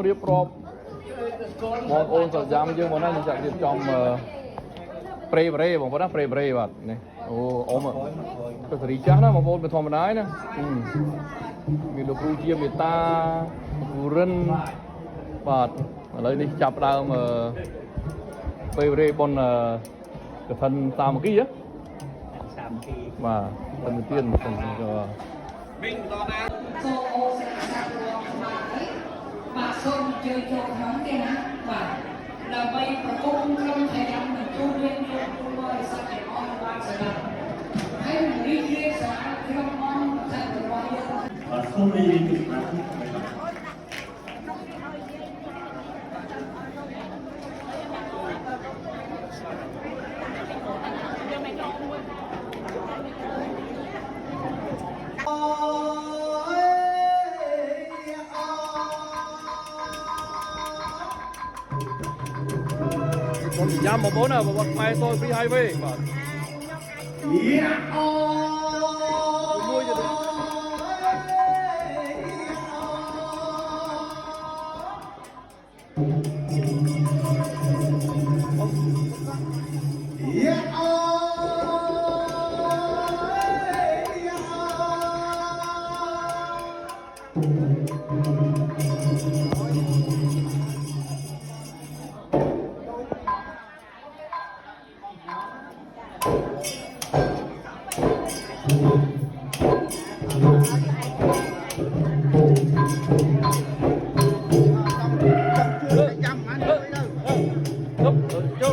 เรียบรอบมองโอนสัญญาไม่เยอะมันนั่นจากเรียบจอมเปรย์เบรย์บอกว่านะเปรย์เบรย์แบบนี่โอ้โอ้มาก็สรีจ้านะมองโอนเป็นธรรมดานะมีลูกครูเยี่ยมมีตาครูรันบาดเลยนี่จับดาวมาเปรย์เบรย์บนกระทันตามเมื่อกี้อะมาเป็นเตี้ยนเป็นก็วิ่งตอนนั้นโซโอเซนซาตัวมามาส้มเจอโจทย์น้องแกนะมาเราไปประกบคำพยายามมันจูเรียนเรียนตัวสักแต่ออนไลน์สนามให้มันรีเรียกสารที่เรามองจากตัวเยอะส้มไม่มีจุดนั้นย้ำมาบนนะบอกไปโซนฟรีไฮเวย์ก่อนโจ